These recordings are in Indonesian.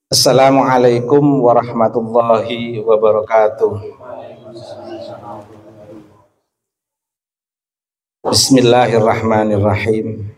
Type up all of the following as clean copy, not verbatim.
Assalamualaikum warahmatullahi wabarakatuh. Bismillahirrahmanirrahim.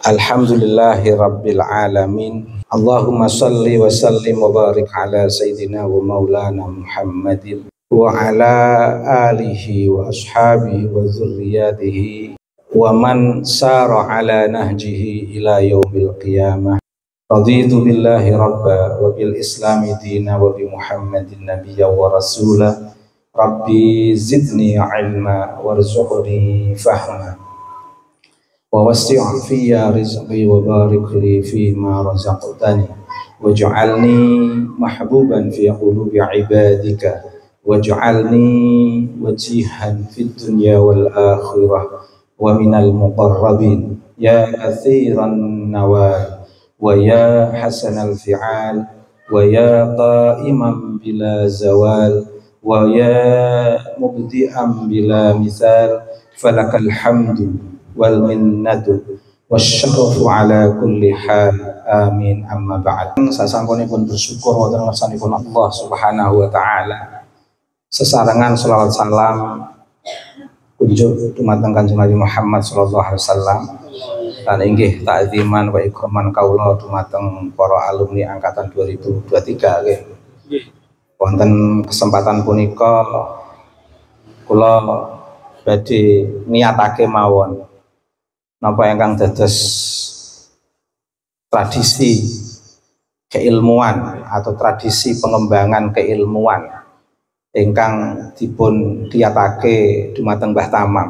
Alhamdulillahi rabbil alamin. Allahumma salli wa sallim wa barik ala sayyidina wa maulana Muhammadin wa ala alihi wa ashabihi wa zurriyatihi wa man sara ala nahjihi ila yaumil qiyamah. Raditu billahi rabba wa bil islami dina wa bi muhammadin nabiyya wa rasula. Rabbi zidni ilma warzuqni fahma wa wasi' fiyya rizqi wa barik li fima razaqtani waj'alni mahbuban fi qulubi ibadika waj'alni wajihan fid dunya wal akhirah wa minal muqarrabin ya katsiran nawal wa ya hasanal fi'al wa ya qa'iman bila zawal wa ya mubdi'an bila misal falakal hamdu wal minnatu wasyarafu ala kulli hal amin amma ba'd. Sasampunipun bersyukur wonten ngarsanipun Allah Subhanahu wa taala, sesarengan shalawat salam kunjuk dumateng Kanjeng Nabi Muhammad sallallahu alaihi wasallam. Lan inggih ta'ziman wa ikraman kaula dumateng para alumni angkatan 2023 nggih. Wonten kesempatan punika kula badhe niatake mawon napa ingkang dados tradisi keilmuan atau tradisi pengembangan keilmuan ingkang dipun diatake dumateng Mbah Tamam.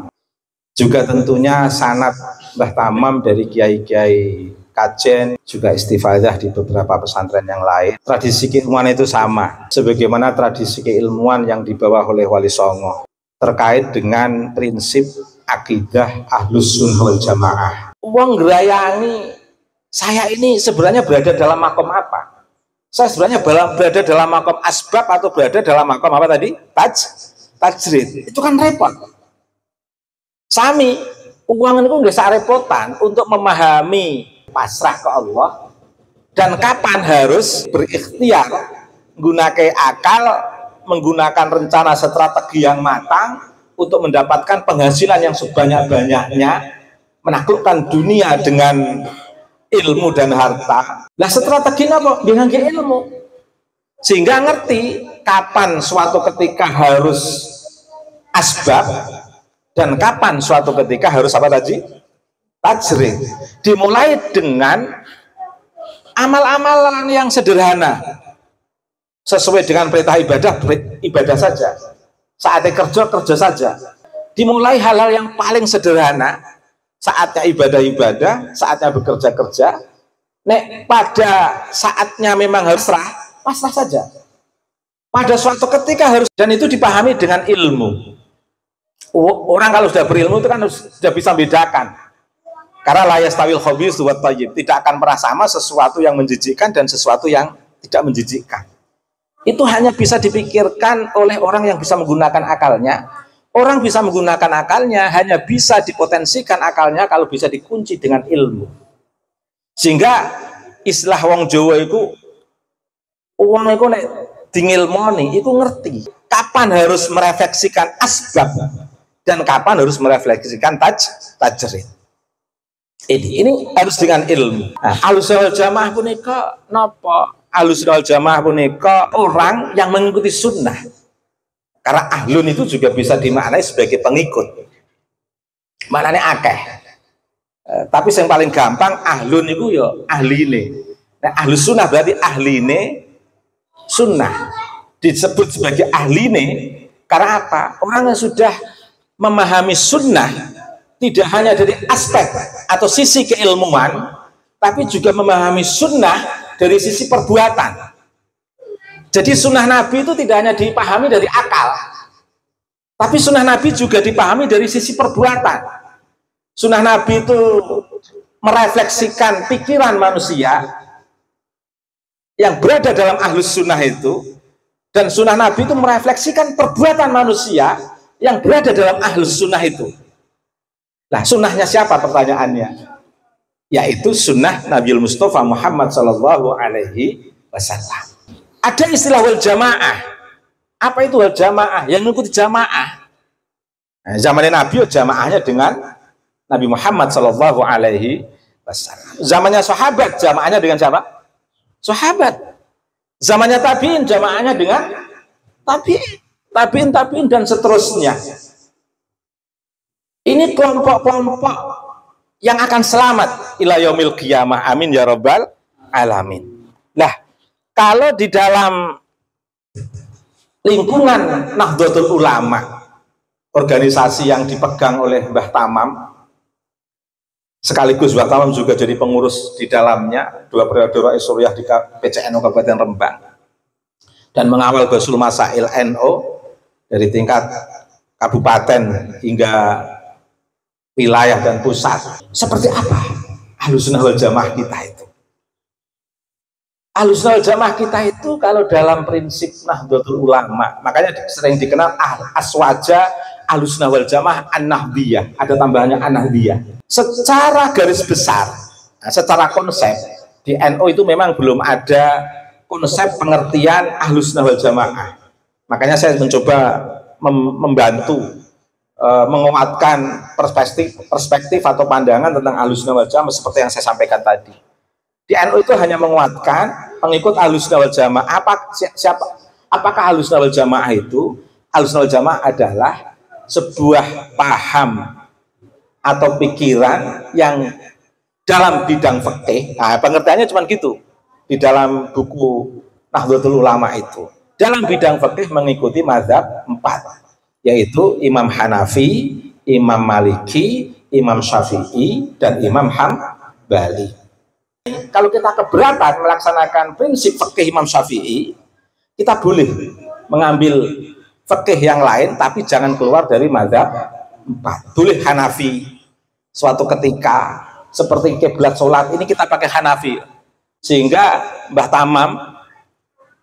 Juga tentunya sanad Mbah Tamam dari kiai-kiai kajen, juga istifadah di beberapa pesantren yang lain. Tradisi keilmuan itu sama, sebagaimana tradisi keilmuan yang dibawa oleh Wali Songo terkait dengan prinsip akidah Ahlus Sunnah wal Jamaah. Uang ngerayangi saya ini sebenarnya berada dalam makom apa? Saya sebenarnya berada dalam makom asbab atau berada dalam makom apa tadi? Tajrid. Itu kan repot. Sami uang itu nggak sarepotan untuk memahami pasrah ke Allah dan kapan harus berikhtiar menggunakan akal, menggunakan rencana strategi yang matang untuk mendapatkan penghasilan yang sebanyak-banyaknya, menaklukkan dunia dengan ilmu dan harta. Lah strategi apa? Dengan ilmu, sehingga ngerti kapan suatu ketika harus asbab dan kapan suatu ketika harus apa tadi? Tajrid. Dimulai dengan amal-amalan yang sederhana sesuai dengan perintah ibadah, ibadah saja. Saatnya kerja, kerja saja. Dimulai hal-hal yang paling sederhana, saatnya ibadah-ibadah, saatnya bekerja-kerja. Nek pada saatnya memang harus pasrah saja. Pada suatu ketika harus, dan itu dipahami dengan ilmu. Orang kalau sudah berilmu itu kan sudah bisa membedakan. Karena la yastawil khabithu wat thayyib, tidak akan pernah sama sesuatu yang menjijikkan dan sesuatu yang tidak menjijikkan. Itu hanya bisa dipikirkan oleh orang yang bisa menggunakan akalnya. Orang bisa menggunakan akalnya hanya bisa dipotensikan akalnya kalau bisa dikunci dengan ilmu. Sehingga istilah wong Jawa itu uang itu nek dingilmoni itu ngerti kapan harus merefleksikan asbab dan kapan harus merefleksikan tajrid. Ini harus dengan ilmu. Nah, Ahlus Sunnah wal Jamaah punika napa? Ahlus Sunnah wal Jamaah punika orang yang mengikuti sunnah. Karena ahlun itu juga bisa dimaknai sebagai pengikut. Maknanya akeh. Tapi yang paling gampang ahlun itu ya ahline. Nah, Ahlus Sunnah berarti ahline sunnah. Disebut sebagai ahline karena apa? Orang yang sudah memahami sunnah tidak hanya dari aspek atau sisi keilmuan, tapi juga memahami sunnah dari sisi perbuatan. Jadi sunnah Nabi itu tidak hanya dipahami dari akal, tapi sunnah Nabi juga dipahami dari sisi perbuatan. Sunnah Nabi itu merefleksikan pikiran manusia yang berada dalam ahlus sunnah itu, dan sunnah Nabi itu merefleksikan perbuatan manusia yang berada dalam ahlus sunnah itu. Nah, sunnahnya siapa pertanyaannya? yaitu sunnah Nabiul Mustafa Muhammad Sallallahu Alaihi Wasallam. Ada istilah wal jamaah. Apa itu wal jamaah? Yang mengikuti jamaah. Nah, zamannya Nabi jamaahnya dengan Nabi Muhammad Sallallahu Alaihi Wasallam. Zamannya sahabat jamaahnya dengan siapa? Sahabat. Zamannya tabiin jamaahnya dengan tabiin dan seterusnya. Ini kelompok-kelompok yang akan selamat ila yaumil qiyamah. Amin ya rabbal alamin. Nah, kalau di dalam lingkungan Nahdlatul Ulama, organisasi yang dipegang oleh Mbah Tamam, sekaligus Mbah Tamam juga jadi pengurus di dalamnya 2 periode Rais Suriah di PCNO Kabupaten Rembang, dan mengawal Basul Masail NO dari tingkat kabupaten hingga wilayah dan pusat. Seperti apa Ahlussunnah wal Jamaah kita itu? Ahlussunnah wal Jamaah kita itu kalau dalam prinsip Nahdlatul Ulama, makanya sering dikenal aswaja Ahlussunnah wal Jamaah an-Nahdiyah, ada tambahannya an-Nahdiyah. Secara garis besar, secara konsep di NU itu memang belum ada konsep pengertian Ahlussunnah wal Jamaah. Makanya saya mencoba membantu menguatkan perspektif atau pandangan tentang Ahlussunnah wal Jamaah seperti yang saya sampaikan tadi. Di NU itu hanya menguatkan pengikut Ahlussunnah wal Jamaah. Apakah Ahlussunnah wal Jamaah itu? Ahlussunnah wal Jamaah adalah sebuah paham atau pikiran yang dalam bidang fikih. Nah, pengertiannya cuma gitu di dalam buku Nahdlatul Ulama itu. Dalam bidang fikih mengikuti mazhab 4, yaitu Imam Hanafi, Imam Maliki, Imam Syafi'i, dan Imam Hambali. Kalau kita keberatan melaksanakan prinsip fikih Imam Syafi'i, kita boleh mengambil fikih yang lain, tapi jangan keluar dari mazhab 4. Boleh Hanafi suatu ketika seperti kiblat sholat ini kita pakai Hanafi, sehingga Mbah Tamam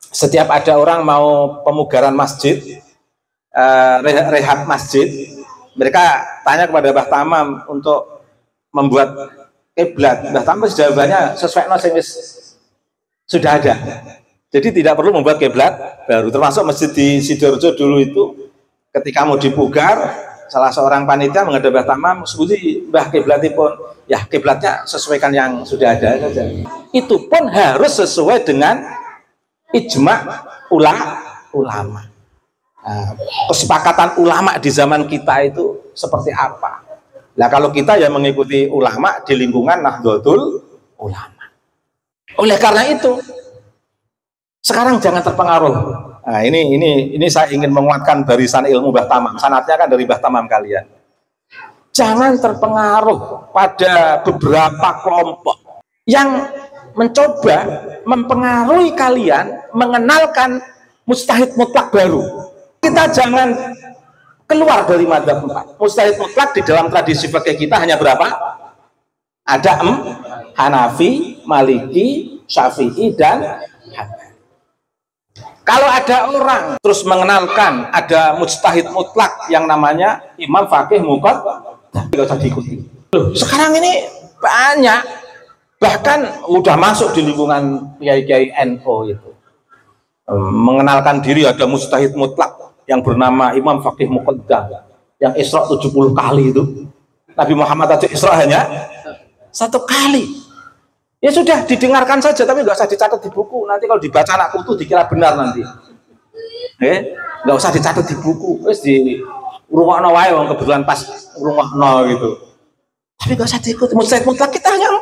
setiap ada orang mau pemugaran masjid, rehab masjid, mereka tanya kepada Mbah Tamam untuk membuat kiblat. Mbah Tamam jawabannya sesuai nasimis sudah ada, jadi tidak perlu membuat kiblat baru. Termasuk masjid di Sidoarjo dulu itu ketika mau dipugar, salah seorang panitia menghadap Mbah Tamam, sebuti Mbah kiblatipun, ya kiblatnya sesuaikan yang sudah ada saja. Itu pun harus sesuai dengan ijma' ulama. Nah, kesepakatan ulama di zaman kita itu seperti apa? Nah, kalau kita yang mengikuti ulama di lingkungan Nahdlatul Ulama. Oleh karena itu, sekarang jangan terpengaruh. Nah, ini saya ingin menguatkan barisan ilmu Mbah Tamam. Sanatnya kan dari Mbah Tamam kalian. Jangan terpengaruh pada beberapa kelompok yang mencoba mempengaruhi kalian mengenalkan mustahid mutlak baru. Kita jangan keluar dari mazhab 4. Mustahid mutlak di dalam tradisi fikih kita hanya berapa? Ada Hanafi, Maliki, Syafi'i, dan Hambali. Kalau ada orang terus mengenalkan ada mujtahid mutlak yang namanya imam fakih muqaddam, tidak usah diikuti. Loh, sekarang ini banyak, bahkan udah masuk di lingkungan kiai-kiai NU itu mengenalkan diri ada mujtahid mutlak yang bernama imam fakih muqaddam yang Isra 70 kali itu. Nabi Muhammad aja Isra hanya 1 kali. Ya sudah, didengarkan saja, tapi nggak usah dicatat di buku. Nanti kalau dibaca anak putu dikira benar nanti. Nggak usah dicatat di buku. Terus di rungokno wae wong kebetulan pas rungokno gitu. Tapi nggak usah diikuti. Mujtahid mutlak kita hanya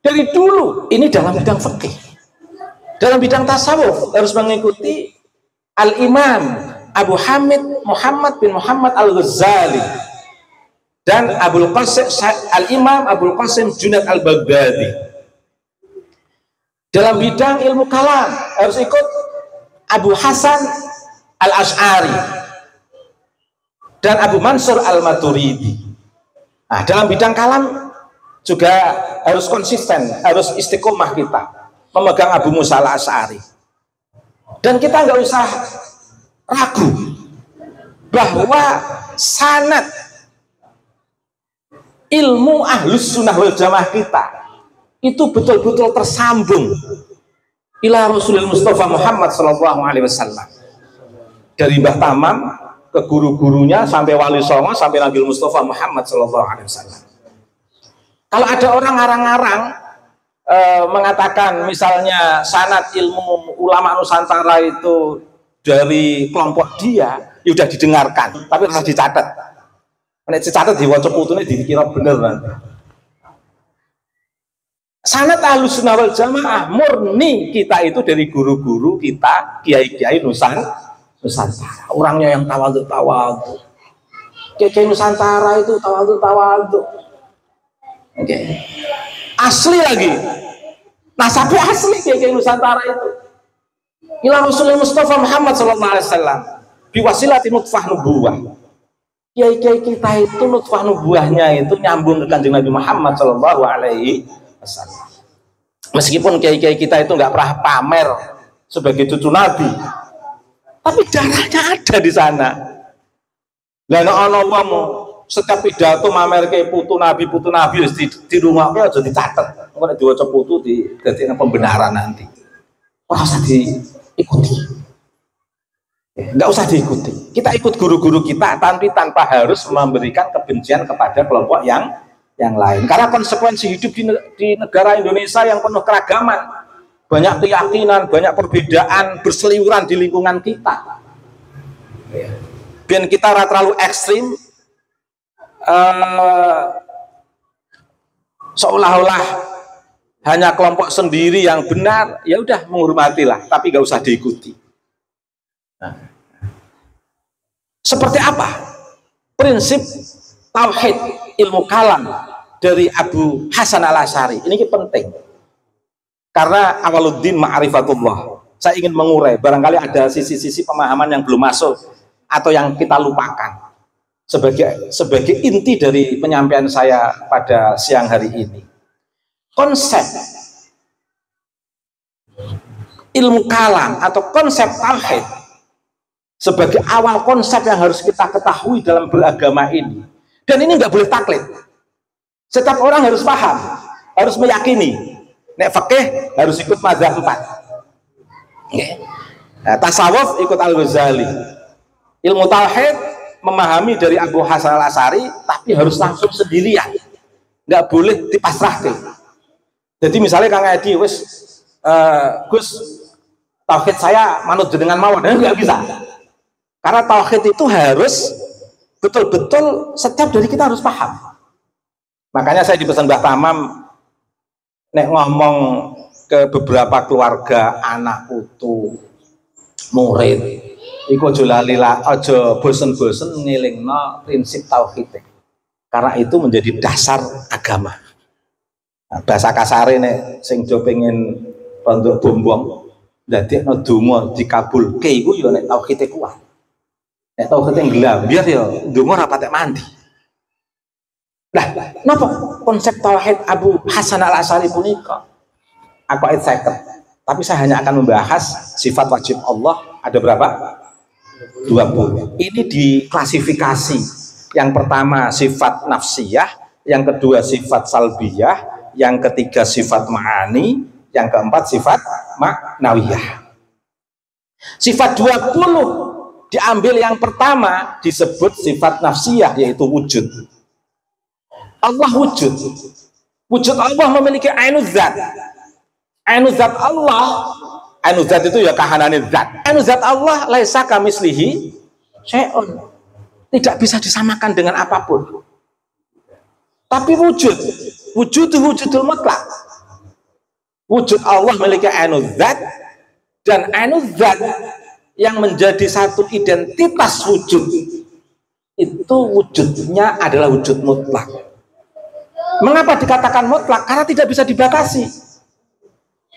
4. Dari dulu ini dalam bidang fikih. Dalam bidang tasawuf harus mengikuti Al-Imam Abu Hamid Muhammad bin Muhammad Al-Ghazali dan Al-Imam Abul Qasim Junaid Al-Baghdadi. Dalam bidang ilmu kalam harus ikut Abu Hasan Al-Ash'ari dan Abu Mansur Al-Maturidi. Nah, dalam bidang kalam juga harus konsisten, harus istiqomah kita memegang Abu Musa Al-Ash'ari. Dan kita nggak usah ragu bahwa sanad ilmu ahlus sunnah wal jamaah kita itu betul-betul tersambung ila Rasulul Mustafa Muhammad sallallahu alaihi wasallam, dari Mbah Tamam ke guru-gurunya sampai Wali Songo sampai Nabi Mustafa Muhammad sallallahu alaihi wasallam. Kalau ada orang ngarang-ngarang mengatakan misalnya sanad ilmu ulama Nusantara itu dari kelompok dia, ya udah didengarkan, tapi harus dicatat. Nek dicatat diwaca putune dikira bener nanti. Sanad Ahlus Sunnah wal Jamaah murni kita itu dari guru-guru kita, kiai-kiai Nusantara. Orangnya yang tawadhu. Kiai Nusantara itu tawadhu. Oke. Asli lagi. Nasabnya asli kiai Nusantara itu. Ila Rasulullah Mustafa Muhammad sallallahu alaihi wasallam biwasilati nutfah nubuwah. Kiai-kiai kita itu nutfah nubuwahnya itu nyambung ke Kanjeng Nabi Muhammad sallallahu alaihi wasallam. Meskipun kiai-kiai kita itu nggak pernah pamer sebagai cucu Nabi, tapi darahnya ada di sana. Lah nek ana wong setiap pidato mamer ke putu Nabi di rumah aja dicatat. Engko nek diwaca putu dadekne pembenaran nanti. Ora usah diikuti. Enggak usah diikuti. Kita ikut guru-guru kita tanpa harus memberikan kebencian kepada kelompok yang lain. Karena konsekuensi hidup di negara Indonesia yang penuh keragaman, banyak keyakinan, banyak perbedaan berseliweran di lingkungan kita. Biar kita terlalu ekstrim, seolah-olah hanya kelompok sendiri yang benar, ya udah menghormatilah, tapi gak usah diikuti. Nah, seperti apa prinsip tauhid ilmu kalam dari Abu Hasan Al-Asy'ari? Ini penting karena awaluddin ma'rifatullah. Saya ingin mengurai, barangkali ada sisi-sisi pemahaman yang belum masuk atau yang kita lupakan sebagai inti dari penyampaian saya pada siang hari ini. Konsep ilmu kalam atau konsep tauhid sebagai awal konsep yang harus kita ketahui dalam beragama ini. Dan ini nggak boleh taklid. Setiap orang harus paham, harus meyakini. Nek fikih harus ikut mazhab 4. Nah, tasawuf ikut Al-Ghazali. Ilmu tauhid memahami dari Abu Hasan Al-Asy'ari, tapi harus langsung sendirian. Nggak boleh dipasrahkan. Jadi misalnya Kang Edi, Gus, tauhid saya manut jenengan mawon, nggak bisa. Karena tauhid itu harus betul-betul setiap dari kita harus paham. Makanya saya dipesan Mbah Tamam nek ngomong ke beberapa keluarga, anak putu, murid, iku aja lalila, aja bosen-bosen ngelingno prinsip tauhid. Karena itu menjadi dasar agama. Nah, bahasa kasare nek sing do pengen pondok bombong ndadekno donga dikabulke iku ya nek tauhide kuat. Nek tauhid yang glambir ya donga ora patek mandi. Nah, napa konsep tauhid Abu Hasan Al-Asy'ari punika? Aku ayat 50. Tapi saya hanya akan membahas sifat wajib Allah ada berapa? 20. Ini diklasifikasi. Yang pertama sifat nafsiyah, yang kedua sifat salbiyah, yang ketiga sifat ma'ani, yang keempat sifat ma'nawiyah. Sifat 20 diambil yang pertama disebut sifat nafsiyah, yaitu wujud. Allah wujud. Wujud Allah memiliki ainuz zat. Ainuz zat Allah, ainuz zat itu ya kahanane zat. Ainuz zat Allah laisa kamislihi syai'un. Tidak bisa disamakan dengan apapun. Tapi wujud wujudul mutlak. Wujud Allah memiliki ainuz zat, dan ainuz zat yang menjadi satu identitas wujud itu wujudnya adalah wujud mutlak. Mengapa dikatakan mutlak? Karena tidak bisa dibatasi.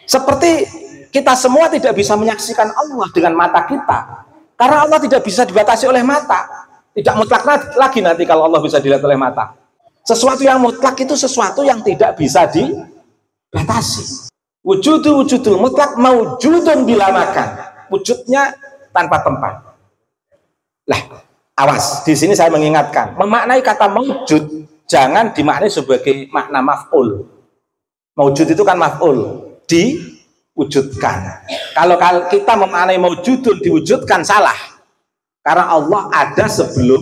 Seperti kita semua tidak bisa menyaksikan Allah dengan mata kita, karena Allah tidak bisa dibatasi oleh mata. Tidak mutlak lagi nanti kalau Allah bisa dilihat oleh mata. Sesuatu yang mutlak itu sesuatu yang tidak bisa dibatasi. Wujudul mutlak maujudun bila makan. Wujudnya tanpa tempat. Lah, awas, di sini saya mengingatkan, memaknai kata maujud jangan dimaknai sebagai makna maf'ul. Maujud itu kan maf'ul, diwujudkan. Kalau kita memaknai maujudun diwujudkan, salah. Karena Allah ada sebelum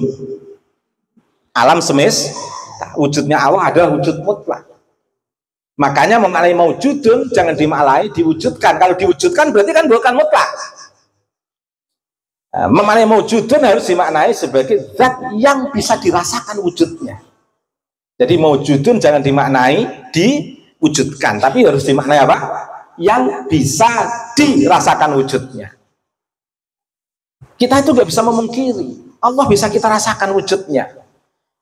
alam semesta. Wujudnya Allah adalah wujud mutlak. Makanya memaknai maujudun jangan dimaknai diwujudkan. Kalau diwujudkan berarti kan bukan mutlak. Memaknai maujudun harus dimaknai sebagai zat yang bisa dirasakan wujudnya. Jadi maujudun jangan dimaknai diwujudkan, tapi harus dimaknai apa? Yang bisa dirasakan wujudnya. Kita itu nggak bisa memungkiri Allah bisa kita rasakan wujudnya.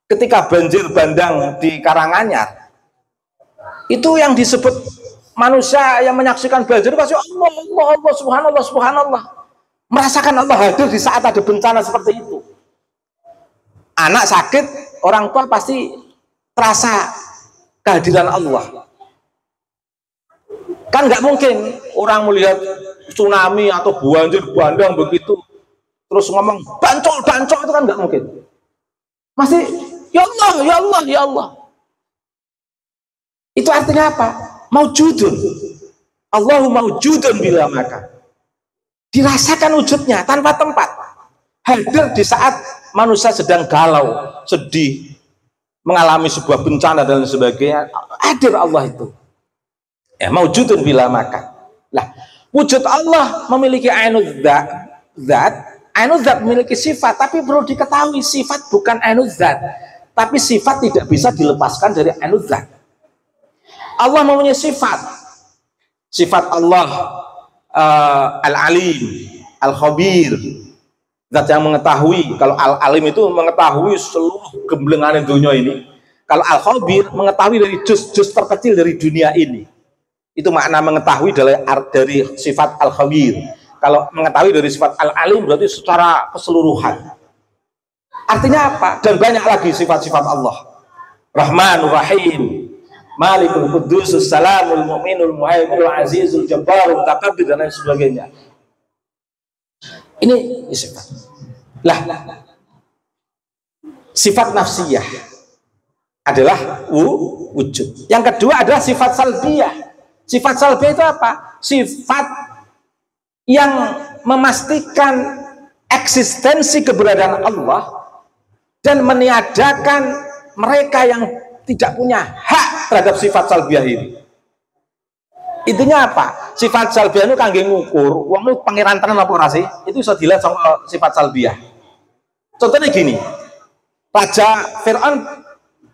Ketika banjir bandang di Karanganyar, itu yang disebut manusia yang menyaksikan banjir pasti Allah, Allah, Allah, subhanallah, subhanallah, merasakan Allah hadir di saat ada bencana seperti itu. Anak sakit, orang tua pasti terasa kehadiran Allah. Kan nggak mungkin orang melihat tsunami atau banjir bandang begitu terus ngomong bancol bancol, itu kan nggak mungkin. Masih ya Allah, ya Allah, ya Allah. Itu artinya apa? Maujudun. Allahu maujudun bila maka. Dirasakan wujudnya tanpa tempat. Hadir di saat manusia sedang galau, sedih, mengalami sebuah bencana dan sebagainya. Hadir Allah itu. Ya, maujudun bila maka. Lah, wujud Allah memiliki ainul zat. Ainul zat memiliki sifat, tapi perlu diketahui sifat bukan ainul zat. Tapi sifat tidak bisa dilepaskan dari ainul zat. Allah mempunyai sifat. Sifat Allah Al-Alim, Al-Khabir, zat yang mengetahui. Kalau Al-Alim itu mengetahui seluruh gemblengan dunia ini. Kalau Al-Khabir mengetahui dari juz-juz terkecil dari dunia ini. Itu makna mengetahui dari sifat Al-Khabir. Kalau mengetahui dari sifat Al-Alim berarti secara keseluruhan. Artinya apa? Dan banyak lagi sifat-sifat Allah. Rahmanur Rahim, Malikul Qudusus Salamul Mu'minul Muhaiminul Azizul Jabbarul Mutakabbir dan lain sebagainya. Ini sifat. Lah, sifat nafsiyah adalah wujud. Yang kedua adalah sifat salbiyah. Sifat salbiyah itu apa? Sifat yang memastikan eksistensi keberadaan Allah dan meniadakan mereka yang tidak punya hak terhadap sifat salbiyah ini. Intinya apa? Sifat salbiyah itu kangge ngukur wong itu pangeran tenan apa ora sih? Itu bisa dilihat sama sifat salbiyah. Contohnya gini, Raja Fir'aun,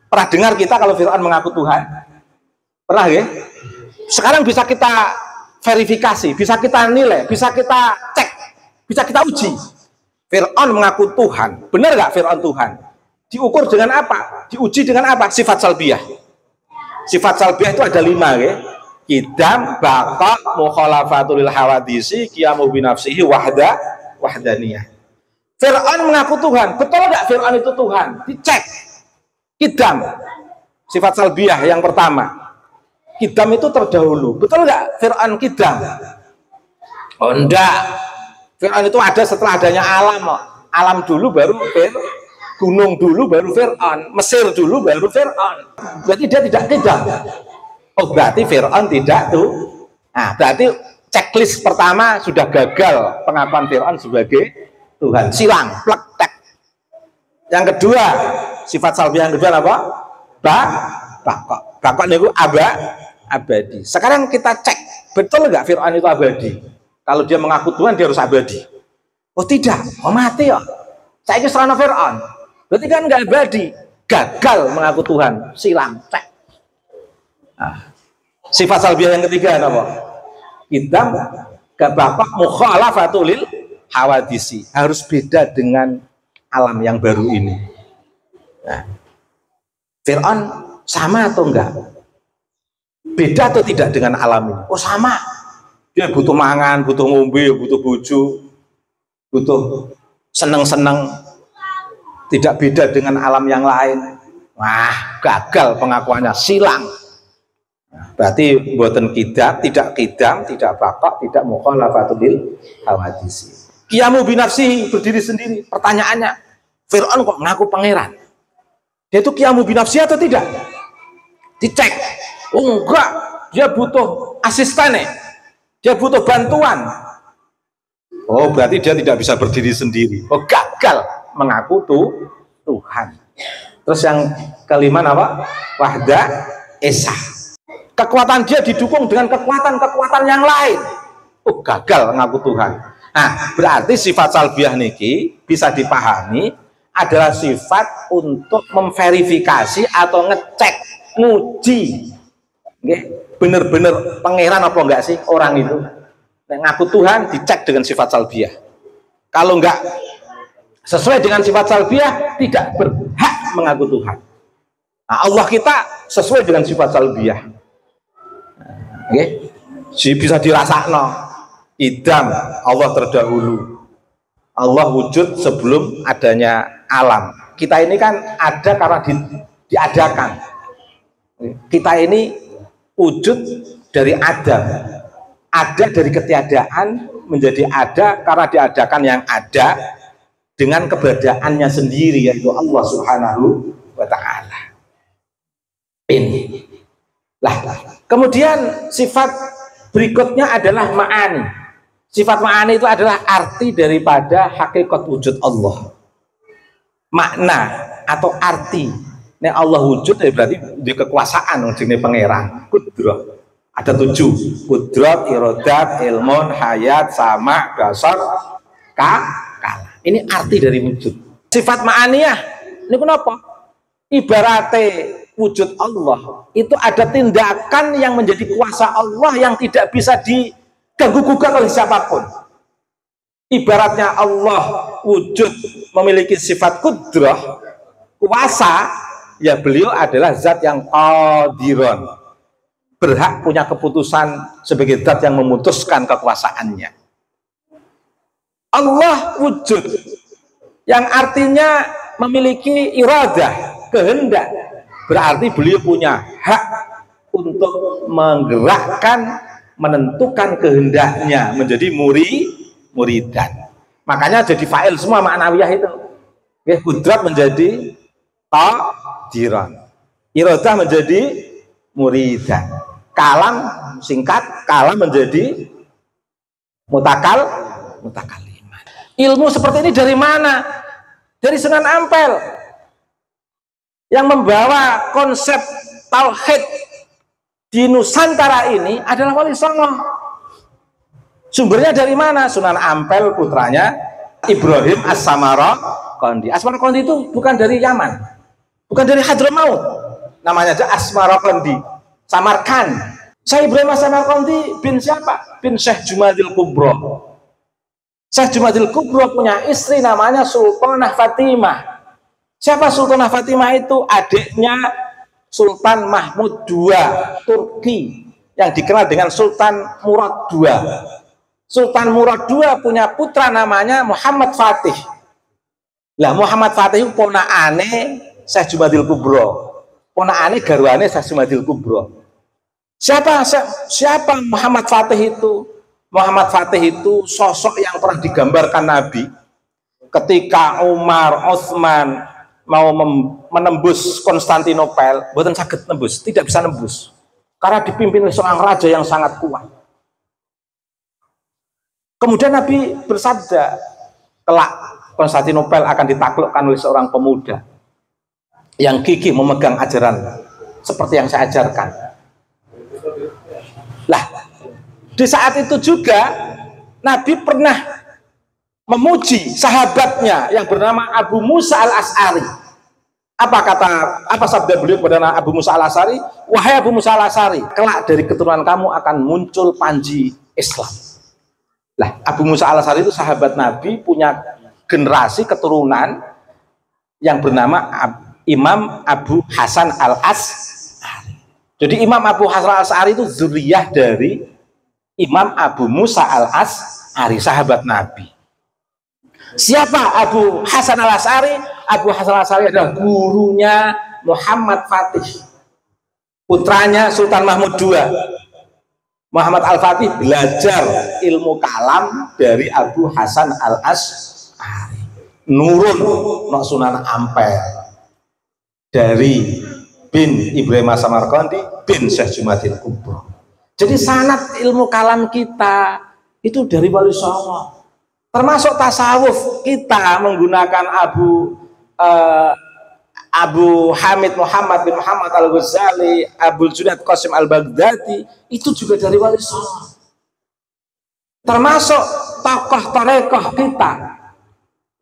pernah dengar kita kalau Fir'aun mengaku Tuhan? Pernah ya? Sekarang bisa kita verifikasi, bisa kita nilai, bisa kita cek, bisa kita uji. Fir'aun mengaku Tuhan, benar nggak Fir'aun Tuhan? Diukur dengan apa? Diuji dengan apa? Sifat salbiyah. Sifat salbiyah itu ada 5 ya. Qidam, baqa, mukhalafatul hawadisi, qiyamu binafsihi, wahdaniyah. Fir'aun mengaku Tuhan, betul nggak Fir'aun itu Tuhan? Dicek. Qidam, sifat salbiyah yang pertama. Qidam itu terdahulu, betul nggak Fir'aun qidam? Oh enggak, Fir'aun itu ada setelah adanya alam. Alam dulu baru gunung dulu baru Fir'aun, Mesir dulu baru Fir'aun. Berarti dia tidak qidam. Oh berarti Fir'aun tidak tuh. Nah berarti checklist pertama sudah gagal pengakuan Fir'aun sebagai Tuhan, silang, plek, tek. Yang kedua, sifat salbiyah yang kedua apa? Bakok itu abadi. Sekarang kita cek, betul nggak Fir'aun itu abadi? Kalau dia mengaku Tuhan, dia harus abadi. Oh tidak, oh mati ya. Saya ini serana Fir'aun. Berarti kan nggak abadi, gagal mengaku Tuhan, silang, cek. Nah, sifat salbiyah yang ketiga apa? Kita bapak mukhalafatul hawadisi, harus beda dengan alam yang baru ini. Nah, Fir'aun sama atau enggak? Beda atau tidak dengan alam ini? Oh sama. Dia butuh mangan, butuh ngombe, butuh bojo, butuh seneng-seneng. Tidak beda dengan alam yang lain. Wah, gagal pengakuannya, silang. Nah, berarti buatan kidam, tidak bakok, tidak mukhalafatul hawadisi. Qiyamu binafsihi, berdiri sendiri. Pertanyaannya, Fir'aun kok ngaku pangeran? Dia itu qiyamu binafsi atau tidak? Dicek. Oh enggak, dia butuh asisten nih. Dia butuh bantuan. Oh berarti dia tidak bisa berdiri sendiri. Oh gagal mengaku Tuhan. Terus yang kelima apa? Wahda esa. Kekuatan dia didukung dengan kekuatan-kekuatan yang lain. Oh gagal mengaku Tuhan. Nah berarti sifat salbiyah niki bisa dipahami adalah sifat untuk memverifikasi atau ngecek, nguji, bener-bener pangeran apa enggak sih orang itu. Ngaku Tuhan dicek dengan sifat salbiyah. Kalau enggak sesuai dengan sifat salbiyah, tidak berhak mengaku Tuhan. Nah, Allah kita sesuai dengan sifat salbiyah. Bisa dirasakno. Idam, Allah terdahulu. Allah wujud sebelum adanya alam. Kita ini kan ada karena diadakan. Kita ini wujud dari Adam. Ada dari ketiadaan menjadi ada karena diadakan yang ada dengan keberadaannya sendiri, yaitu Allah Subhanahu wa ta'ala. Ini. Lah, kemudian sifat berikutnya adalah ma'ani. Sifat ma'ani itu adalah arti daripada hakikat wujud Allah. Makna atau arti. Ini Allah wujud ya berarti di kekuasaan jenis pangeran. Kudrah. Ada 7. Kudrat, irodat, ilmun, hayat, sama, basar, kala. Ini arti dari wujud. Sifat ma'aniyah. Ini kenapa? Ibaratnya wujud Allah itu ada tindakan yang menjadi kuasa Allah yang tidak bisa diganggu gugat oleh siapapun. Ibaratnya Allah wujud memiliki sifat kudrah, kuasa, ya beliau adalah zat yang qadiron, berhak punya keputusan sebagai zat yang memutuskan kekuasaannya. Allah wujud yang artinya memiliki iradah, kehendak, berarti beliau punya hak untuk menggerakkan, menentukan kehendaknya menjadi muridan. Makanya jadi fa'il semua ma'nawiyah itu. Kudrat menjadi qadiran, iradah menjadi muridan, kalam singkat, kalam menjadi mutakaliman. Ilmu seperti ini dari mana? Dari Sunan Ampel yang membawa konsep tauhid di Nusantara ini adalah Wali Songo. Sumbernya dari mana? Sunan Ampel putranya Ibrahim As-Samarqandi. As-Samarqandi itu bukan dari Yaman, bukan dari Hadramaut, namanya aja As-Samarqandi, Samarkand. Syekh Ibrahim As-Samarqandi bin siapa? Bin Syekh Jumadil Kubro. Syekh Jumadil Kubro punya istri namanya Sultanah Fatimah. Siapa Sultanah Fatimah itu? Adiknya Sultan Mahmud II Turki yang dikenal dengan Sultan Murad II. Sultan Murad II punya putra namanya Muhammad Fatih. Lah Muhammad Fatih itu ponakane Syekh Jumadil Kubro. Ponakane garwane Syekh Jumadil Kubro. Siapa Muhammad Fatih itu? Muhammad Fatih itu sosok yang pernah digambarkan Nabi ketika Umar, Utsman mau menembus Konstantinopel, bukan sakit nembus, tidak bisa nembus karena dipimpin oleh seorang raja yang sangat kuat. Kemudian Nabi bersabda, kelak Konstantinopel akan ditaklukkan oleh seorang pemuda yang gigih memegang ajaran seperti yang saya ajarkan. Lah, di saat itu juga Nabi pernah memuji sahabatnya yang bernama Abu Musa al-Asy'ari. Apa sabda beliau kepada Abu Musa al-Asy'ari? Wahai Abu Musa al-Asy'ari, kelak dari keturunan kamu akan muncul panji Islam. Lah, Abu Musa al-Asy'ari itu sahabat Nabi, punya generasi keturunan yang bernama Imam Abu Hasan al-Asy'ari. Jadi Imam Abu Hasan al-Asy'ari itu zuriyah dari Imam Abu Musa al-Asy'ari, sahabat Nabi. Siapa Abu Hasan al-Asy'ari? Abu Hasan al-Asy'ari adalah gurunya Muhammad Fatih, putranya Sultan Mahmud II. Muhammad al-Fatih belajar ilmu kalam dari Abu Hasan al-Asy'ari. Nurun no Sunan Ampel. dari bin Ibrahim Samarkandi bin Syekh Jumadil Kubro. Jadi sanad ilmu kalam kita itu dari Wali Songo. Termasuk tasawuf kita menggunakan Abu Hamid Muhammad bin Muhammad Al-Ghazali, Abu Junaid Qasim Al-Baghdadi, itu juga dari Wali Songo. Termasuk tokoh tarekoh kita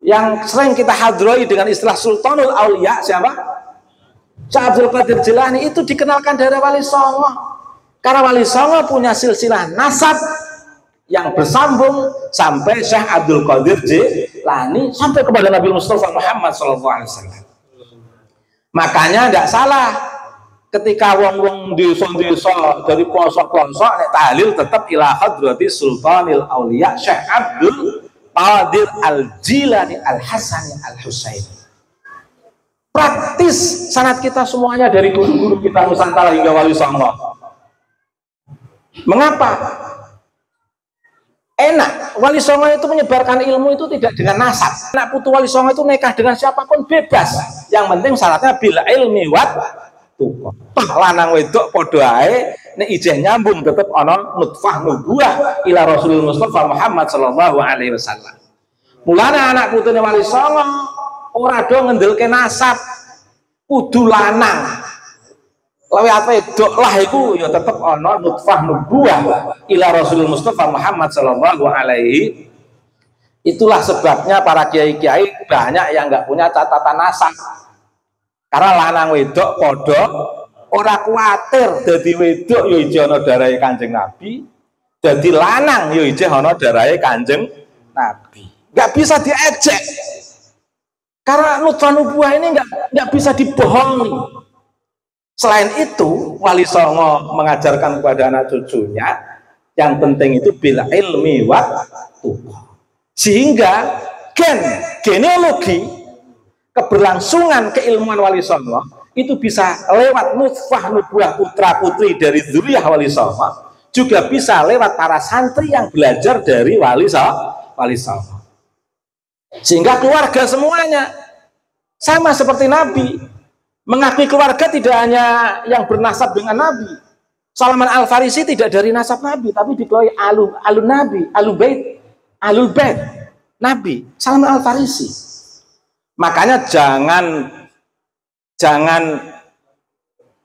yang sering kita hadroi dengan istilah Sultanul Aulia, siapa? Syekh Abdul Qadir Jilani, itu dikenalkan dari Wali Songo. Karena Wali Songo punya silsilah nasab yang bersambung sampai Syekh Abdul Qadir Jilani sampai kepada Nabi Mustafa Muhammad SAW. Makanya tidak salah ketika wong-wong desa-desa dari pelosok-pelosok nek tahlil tetap ila hadrati Sultanil Aulia Syekh Abdul Qadir Al-Jilani Al-Hasani Al-Husaini. Praktis sanad kita semuanya dari guru-guru kita Nusantara hingga Wali Songo. Mengapa? Enak. Wali Songo itu menyebarkan ilmu itu tidak dengan nasab. Anak putu Wali Songo itu nikah dengan siapapun bebas. Yang penting syaratnya bil ilmi wat tuqah. Lanang wedok padha ae nek ijeh nyambung tetep ana nutfah nubuwah ila Rasulul Mustafa Muhammad sallallahu alaihi wasallam. Mulane anak putune Wali Songo ora do ngendelke nasab, kudu lanang. Lawe apa wedok lah iku ya tetep ana nutfah nubuwah ila Rasulul Mustafa Muhammad sallallahu alaihi. Itulah sebabnya para kiai-kiai banyak yang enggak punya catatan nasab. Karena lanang wedok padha ora kuwatir dadi wedok ya ijeh ana darahe Kanjeng Nabi, dadi lanang ya ijeh ana darahe Kanjeng Nabi. Enggak bisa diejek. Karena nutfah nubuwah ini nggak bisa dibohongi. Selain itu, Wali Songo mengajarkan kepada anak cucunya, yang penting itu bil ilmi wa tuqah. Sehingga genealogi keberlangsungan keilmuan Wali Songo itu bisa lewat nutfah nubuwah putra putri dari dzurriyyah Wali Songo, juga bisa lewat para santri yang belajar dari Wali Songo. Sehingga keluarga semuanya sama seperti Nabi, mengakui keluarga tidak hanya yang bernasab dengan Nabi. Salman Al-Farisi tidak dari nasab Nabi, tapi dikelola alun Nabi, alul bait Nabi, Salman Al-Farisi. Makanya jangan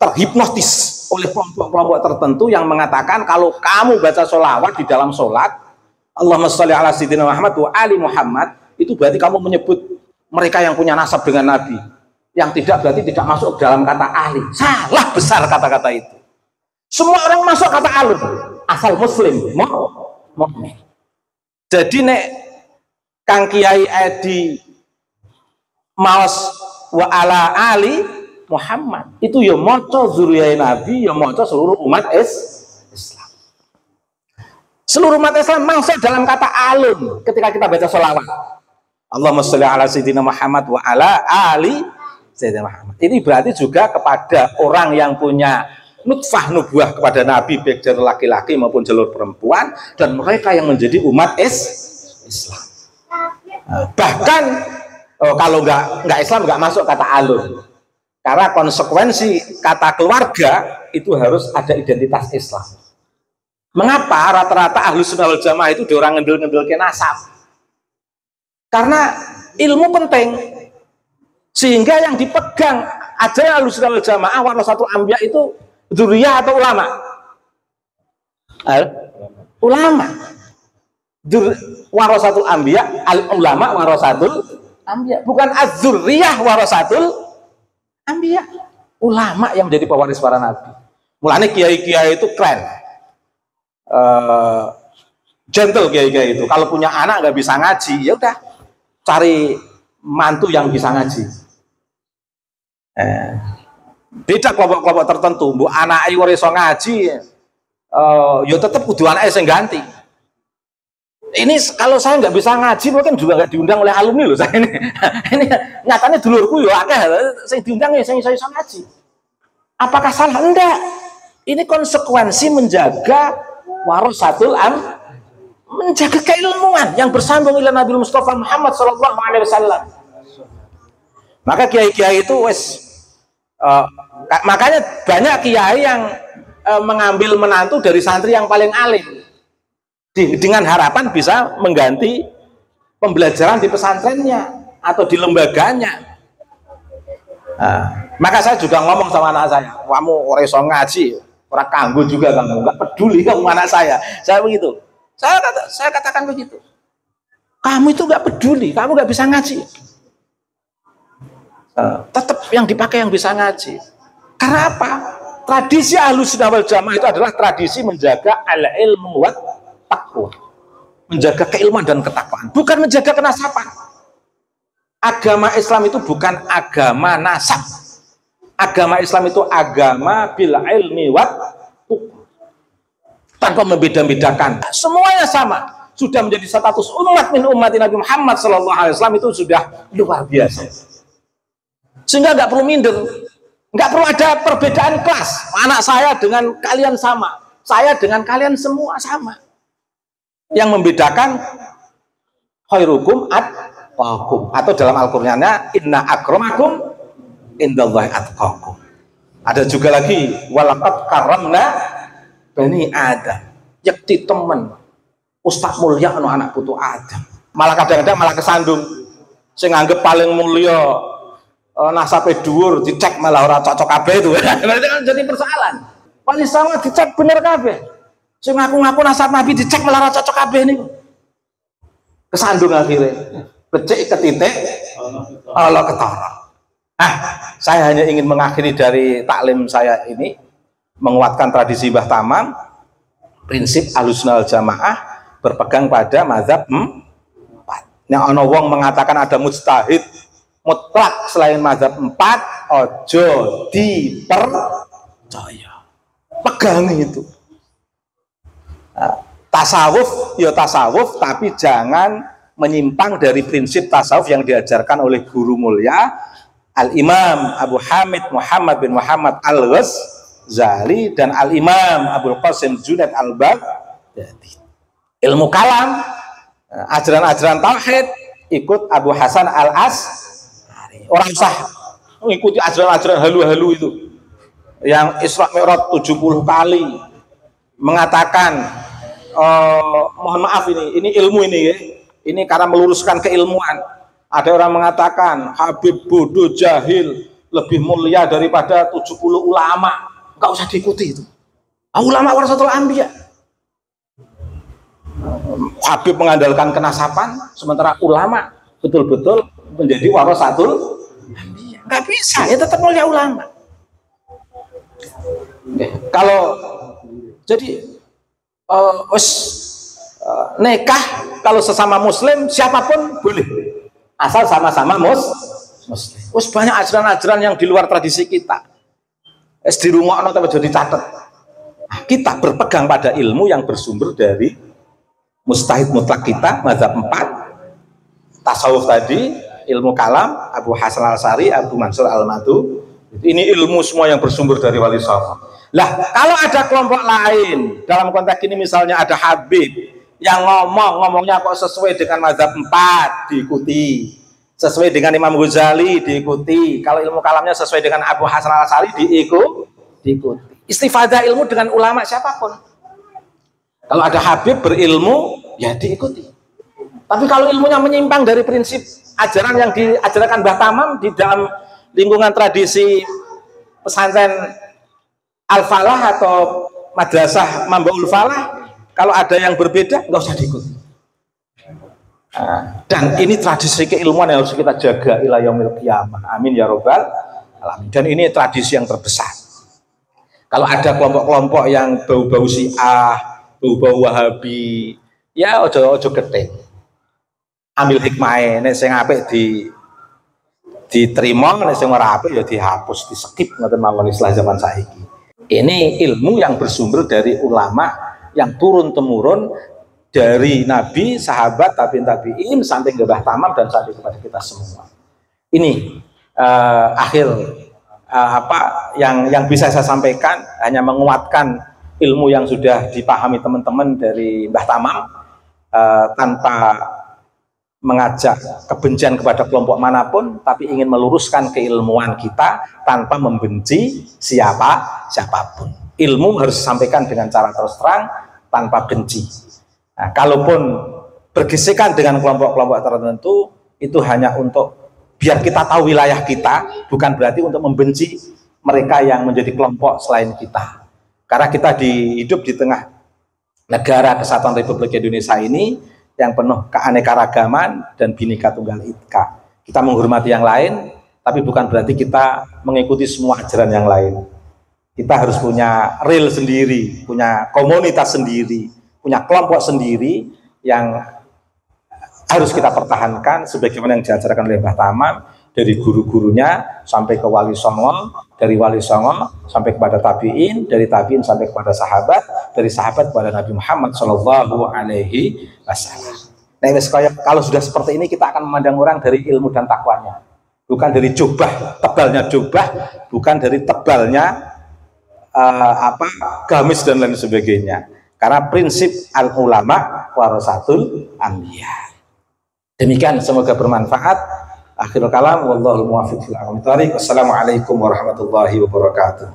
terhipnotis oleh kelompok-kelompok tertentu yang mengatakan kalau kamu baca sholawat di dalam sholat, Allahumma sholli ala sayyidina Muhammad wa ali Muhammad, itu berarti kamu menyebut mereka yang punya nasab dengan Nabi. Yang tidak berarti tidak masuk dalam kata ahli. Salah besar kata-kata itu. Semua orang masuk kata alun, asal muslim, mukmin. Jadi nek Kang Kiai Edi maos wa ala ali Muhammad, itu ya maca zuriyah Nabi, ya maca seluruh umat Islam. Seluruh umat Islam masuk dalam kata alun ketika kita baca sholawat. Allahumma sholli ala sayyidina Muhammad wa ala ali sayyidina Muhammad. Ini berarti juga kepada orang yang punya nutfah nubuwah kepada Nabi, baik dari laki-laki maupun jalur perempuan, dan mereka yang menjadi umat Islam. Bahkan kalau nggak Islam nggak masuk kata alun. Karena konsekuensi kata keluarga itu harus ada identitas Islam. Mengapa rata-rata Ahlus Sunnah wal Jamaah itu orang ngendel-ngendel ke nasab? Karena ilmu penting, sehingga yang dipegang ajaran Ahlus Sunnah wal Jamaah warasatul anbiya itu dzurriyyah atau ulama? Ulama. Warasatul anbiya, al ulama warasatul anbiya, bukan az-dzurriyyah warasatul anbiya. Ulama yang menjadi pewaris para nabi. Mulanya kiai-kiai itu keren. Gentle kiai-kiai itu. Kalau punya anak nggak bisa ngaji, ya udah cari mantu yang bisa ngaji. Beda kelompok-kelompok tertentu. Bu anak ayu iso ngaji, ya tetap kudu anak sing ganti. Ini kalau saya nggak bisa ngaji, mungkin juga nggak diundang oleh alumni loh saya ini. Ini nyatanya dulurku ya akeh, saya diundang ya saya iso ngaji. Apakah salah? Enggak. Ini konsekuensi menjaga warasatul menjaga keilmuan yang bersambung ila Nabi Mustafa Muhammad sallallahu alaihi wasallam. Maka kiai-kiai itu wes Makanya banyak kiai yang mengambil menantu dari santri yang paling alim dengan harapan bisa mengganti pembelajaran di pesantrennya atau di lembaganya. Maka saya juga ngomong sama anak saya, kamu orang iso ngaji, orang kanggo juga kamu, nggak peduli kamu anak saya begitu. Saya katakan begitu. Kamu itu nggak peduli, kamu nggak bisa ngaji. Tetap yang dipakai yang bisa ngaji. Karena apa? Tradisi Ahlussunnah wal Jamaah itu adalah tradisi menjaga al-ilmu wat taqwa, menjaga keilmuan dan ketakwaan, bukan menjaga kenasapan. Agama Islam itu bukan agama nasab. Agama Islam itu agama bil ilmi wat taqwa, tanpa membeda-bedakan. Semuanya sama. Sudah menjadi status umat min ummati Nabi Muhammad SAW itu sudah luar biasa. Sehingga nggak perlu minder, nggak perlu ada perbedaan kelas. Anak saya dengan kalian sama, saya dengan kalian semua sama. Yang membedakan khairukum atqakum, atau dalam Al-Qur'annya inna akramakum indallahi atqakum. Ada juga lagi walaqad karramna bani Adam, yakti temen ustaz mulia anu anak putu Adam. Malah kadang-kadang malah kesandung sing nganggep paling mulia nasabe dhuwur dicek malah ora cocok kabeh itu. Berarti kan jadi persoalan. Paling sama dicek bener kabeh. Sing ngaku-ngaku nasab Nabi dicek malah ora cocok kabeh niku. Kesandung akhirnya. Becik ke titik Allah ketara. Saya hanya ingin mengakhiri dari taklim saya ini menguatkan tradisi Mbah Tamam, prinsip Ahlussunnah wal Jamaah berpegang pada mazhab 4. Yang ana wong mengatakan ada mujtahid mutlak selain mazhab 4, ojo dipercaya. Pegang itu. Tasawuf ya tasawuf, tapi jangan menyimpang dari prinsip tasawuf yang diajarkan oleh guru mulia Al-Imam Abu Hamid Muhammad bin Muhammad Al-Ghazali dan Al-Imam Abul Qasim Junaid Al-Baghdadi. Ilmu kalam, ajaran-ajaran tauhid ikut Abu Hasan Al-As'ari. Orang sah mengikuti ajaran-ajaran halu-halu itu yang Isra Mi'raj 70 kali mengatakan mohon maaf ini ilmu ini ya. Ini karena meluruskan keilmuan. Ada orang mengatakan Habib bodoh jahil lebih mulia daripada 70 ulama. Enggak usah diikuti itu. Ulama warasatul anbiya. Habib mengandalkan kenasapan, sementara ulama betul-betul menjadi warasatul anbiya. Enggak bisa, ya tetap mulia ulama. Kalau jadi nikah kalau sesama muslim siapapun boleh asal sama-sama muslim. Banyak ajaran-ajaran yang di luar tradisi kita. Di rumah tapi jadi catat. Kita berpegang pada ilmu yang bersumber dari mustahid mutlak kita, mazhab 4, tasawuf tadi, ilmu kalam, Abu Hasan Al-As'ari, Abu Mansur Al-Matu. Ini ilmu semua yang bersumber dari wali songo. Lah, kalau ada kelompok lain dalam konteks ini misalnya ada Habib yang ngomongnya kok sesuai dengan mazhab 4 diikuti, sesuai dengan Imam Ghazali diikuti, kalau ilmu kalamnya sesuai dengan Abu Hasan Al-As'ari diikuti. Istifadah ilmu dengan ulama siapapun. Kalau ada Habib berilmu ya diikuti. Tapi kalau ilmunya menyimpang dari prinsip ajaran yang diajarkan Mbah Tamam di dalam lingkungan tradisi pesantren Al-Falah atau madrasah Mambaul Falah, kalau ada yang berbeda nggak usah diikuti. Dan ini tradisi keilmuan yang harus kita jaga ila yaumil qiyamah. Amin ya robbal alamin. Dan ini tradisi yang terbesar. Kalau ada kelompok-kelompok yang bau-bau Syiah, bau-bau Wahabi, ya ojo geting. Ambil hikmahnya, nek sing apik diterima, nek sing ora apik ya dihapus, di-skip ngoten mawon istilah zaman saiki. Ini ilmu yang bersumber dari ulama yang turun-temurun dari Nabi, sahabat, tabi'in sampai ke Mbah Tamam dan sampai kepada kita semua. Ini akhir yang bisa saya sampaikan, hanya menguatkan ilmu yang sudah dipahami teman-teman dari Mbah Tamam tanpa mengajak kebencian kepada kelompok manapun, tapi ingin meluruskan keilmuan kita tanpa membenci siapapun. Ilmu harus disampaikan dengan cara terus terang tanpa benci. Nah, kalaupun bergesekan dengan kelompok-kelompok tertentu, itu hanya untuk biar kita tahu wilayah kita, bukan berarti untuk membenci mereka yang menjadi kelompok selain kita. Karena kita hidup di tengah negara Kesatuan Republik Indonesia ini yang penuh keanekaragaman dan Bhinneka Tunggal Ika. Kita menghormati yang lain, tapi bukan berarti kita mengikuti semua ajaran yang lain. Kita harus punya real sendiri, punya komunitas sendiri, punya kelompok sendiri yang harus kita pertahankan sebagaimana yang diajarkan oleh Mbah Tamam, dari guru-gurunya sampai ke Wali Songo, dari Wali Songo sampai kepada tabi'in, dari tabi'in sampai kepada sahabat, dari sahabat kepada Nabi Muhammad Shallallahu Alaihi Wasallam. Nah, kalau sudah seperti ini, kita akan memandang orang dari ilmu dan takwanya, bukan dari jubah, tebalnya jubah, bukan dari tebalnya gamis dan lain sebagainya. Karena prinsip al ulama warasatul anbiya. Demikian, semoga bermanfaat. Akhirul kalam, wallahul muwaffiq. Wassalamualaikum warahmatullahi wabarakatuh.